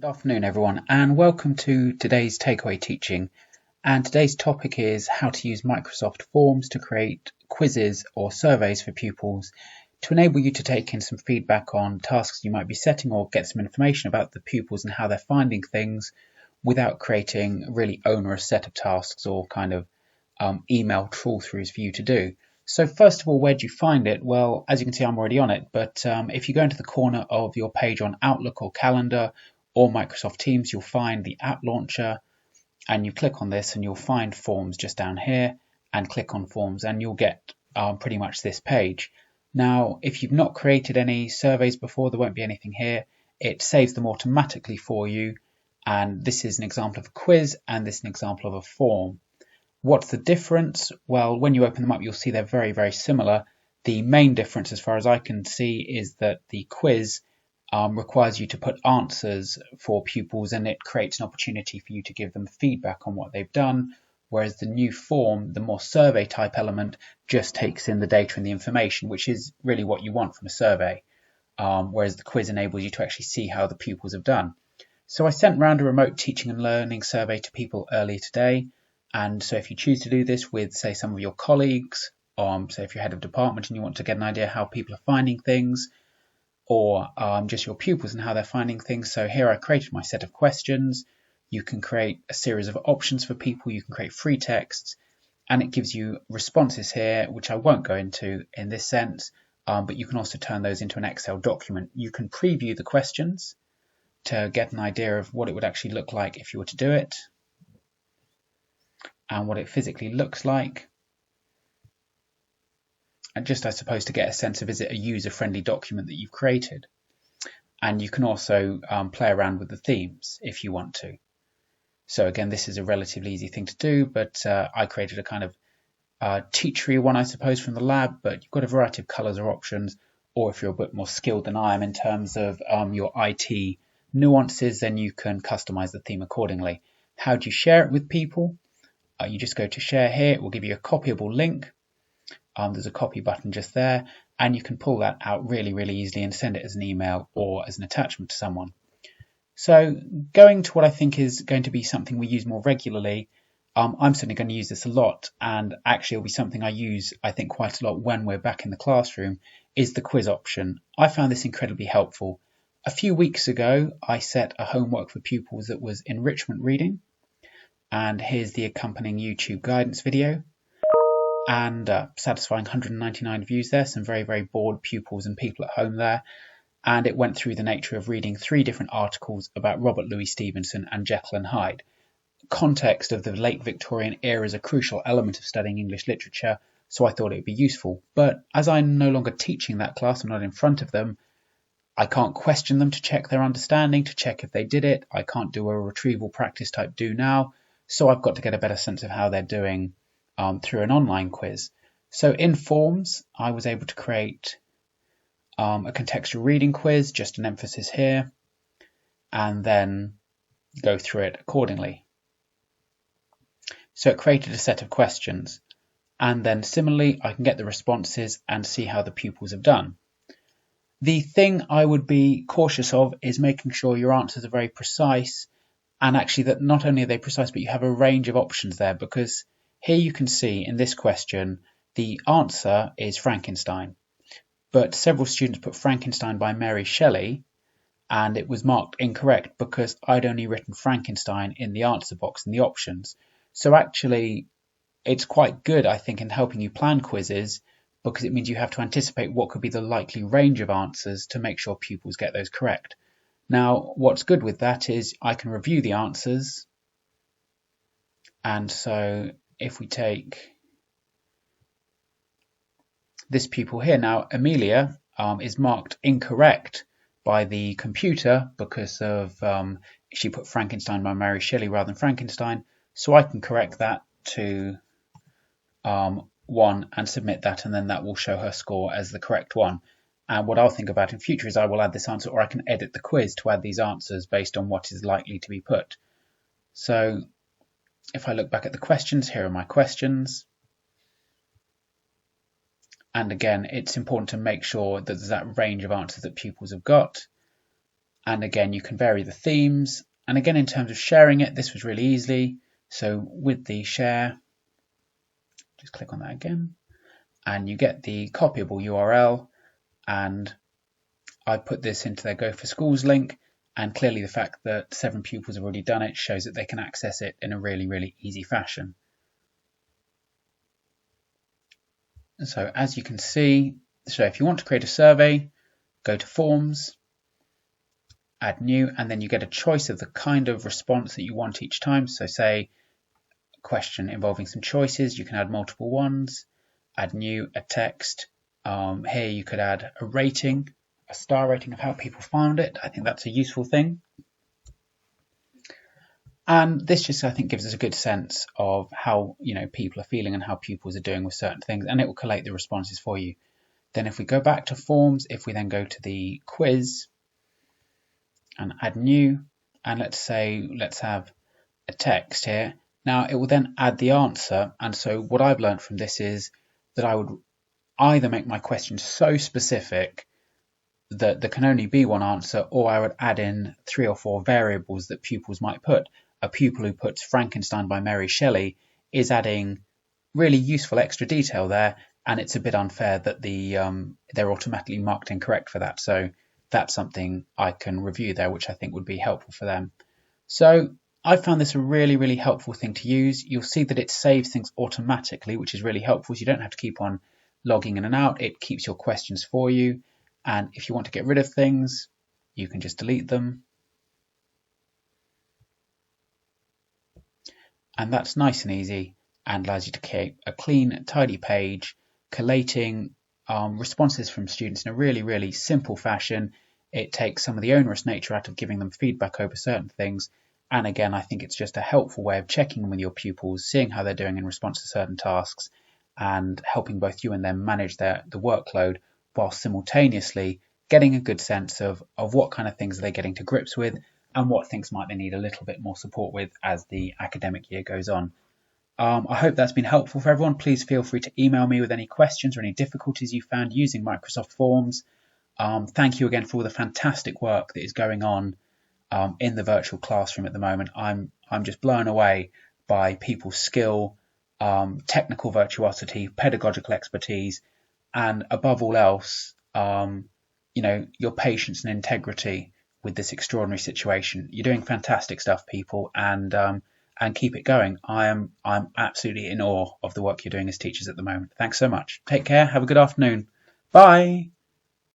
Good afternoon, everyone, and welcome to today's takeaway teaching. And today's topic is how to use Microsoft Forms to create quizzes or surveys for pupils to enable you to take in some feedback on tasks you might be setting or get some information about the pupils and how they're finding things without creating a really onerous set of tasks or kind of email trawl-throughs for you to do. So first of all, where do you find it? Well, as you can see, I'm already on it, but if you go into the corner of your page on Outlook or Calendar or Microsoft Teams, you'll find the app launcher, and you click on this and you'll find Forms just down here, and click on Forms and you'll get pretty much this page. Now, if you've not created any surveys before, there won't be anything here. It saves them automatically for you, and this is an example of a quiz and this is an example of a form. What's the difference? Well, when you open them up, you'll see they're very, very similar. The main difference, as far as I can see, is that the quiz requires you to put answers for pupils, and it creates an opportunity for you to give them feedback on what they've done, whereas the new form, the more survey type element, just takes in the data and the information, which is really what you want from a survey, whereas the quiz enables you to actually see how the pupils have done. So I sent round a remote teaching and learning survey to people earlier today, and so if you choose to do this with, say, some of your colleagues, say if you're head of department and you want to get an idea how people are finding things, or just your pupils and how they're finding things. So here I created my set of questions. You can create a series of options for people. You can create free texts, and it gives you responses here, which I won't go into in this sense, but you can also turn those into an Excel document. You can preview the questions to get an idea of what it would actually look like if you were to do it, and what it physically looks like. And just, I suppose, to get a sense of, is it a user-friendly document that you've created? And you can also play around with the themes if you want to. So again, this is a relatively easy thing to do, but I created a kind of teachery one, I suppose, from the lab, but you've got a variety of colours or options, or if you're a bit more skilled than I am in terms of your IT nuances, then you can customize the theme accordingly. How do you share it with people? You just go to share here. It will give you a copyable link. There's a copy button just there, and you can pull that out really, really easily and send it as an email or as an attachment to someone. So going to what I think is going to be something we use more regularly, I'm certainly going to use this a lot, and actually it'll be something I use, I think, quite a lot when we're back in the classroom, is the quiz option. I found this incredibly helpful. A few weeks ago, I set a homework for pupils that was enrichment reading, and here's the accompanying YouTube guidance video. And satisfying 199 views there, some very, very bored pupils and people at home there. And it went through the nature of reading 3 different articles about Robert Louis Stevenson and Jekyll and Hyde. Context of the late Victorian era is a crucial element of studying English literature, so I thought it would be useful. But as I'm no longer teaching that class, I'm not in front of them, I can't question them to check their understanding, to check if they did it. I can't do a retrieval practice type do now, so I've got to get a better sense of how they're doing through an online quiz. So in Forms, I was able to create a contextual reading quiz, just an emphasis here, and then go through it accordingly. So it created a set of questions, and then similarly I can get the responses and see how the pupils have done. The thing I would be cautious of is making sure your answers are very precise, and actually that not only are they precise, but you have a range of options there, because here you can see in this question, the answer is Frankenstein, but several students put Frankenstein by Mary Shelley, and it was marked incorrect because I'd only written Frankenstein in the answer box in the options. So actually, it's quite good, I think, in helping you plan quizzes, because it means you have to anticipate what could be the likely range of answers to make sure pupils get those correct. Now, what's good with that is I can review the answers, and so if we take this pupil here, now Amelia is marked incorrect by the computer because of she put Frankenstein by Mary Shelley rather than Frankenstein, so I can correct that to 1 and submit that, and then that will show her score as the correct one. And what I'll think about in future is I will add this answer, or I can edit the quiz to add these answers based on what is likely to be put. So if I look back at the questions, here are my questions. And again, it's important to make sure that there's that range of answers that pupils have got. And again, you can vary the themes. And again, in terms of sharing it, this was really easy. So with the share, just click on that again, and you get the copyable URL. And I put this into their Go for Schools link. And clearly the fact that 7 pupils have already done it shows that they can access it in a really, really easy fashion. So as you can see, so if you want to create a survey, go to Forms, add new, and then you get a choice of the kind of response that you want each time. So say a question involving some choices, you can add multiple ones, add new, a text. Here you could add a rating, a star rating of how people found it. I think that's a useful thing. And this just, I think, gives us a good sense of how, people are feeling and how pupils are doing with certain things, and it will collate the responses for you. Then if we go back to Forms, if we then go to the quiz and add new, and let's have a text here. Now it will then add the answer, and so what I've learned from this is that I would either make my question so specific that there can only be one answer, or I would add in 3 or 4 variables that pupils might put. A pupil who puts Frankenstein by Mary Shelley is adding really useful extra detail there, and it's a bit unfair that they're automatically marked incorrect for that. So that's something I can review there, which I think would be helpful for them. So I found this a really, really helpful thing to use. You'll see that it saves things automatically, which is really helpful. So you don't have to keep on logging in and out. It keeps your questions for you. And if you want to get rid of things, you can just delete them. And that's nice and easy and allows you to create a clean, tidy page, collating responses from students in a really, really simple fashion. It takes some of the onerous nature out of giving them feedback over certain things. And again, I think it's just a helpful way of checking in with your pupils, seeing how they're doing in response to certain tasks, and helping both you and them manage the workload while simultaneously getting a good sense of what kind of things are they getting to grips with and what things might they need a little bit more support with as the academic year goes on. I hope that's been helpful for everyone. Please feel free to email me with any questions or any difficulties you found using Microsoft Forms. Thank you again for all the fantastic work that is going on in the virtual classroom at the moment. I'm just blown away by people's skill, technical virtuosity, pedagogical expertise, and above all else, your patience and integrity with this extraordinary situation. You're doing fantastic stuff, people, and keep it going. I'm absolutely in awe of the work you're doing as teachers at the moment. Thanks so much. Take care. Have a good afternoon. Bye.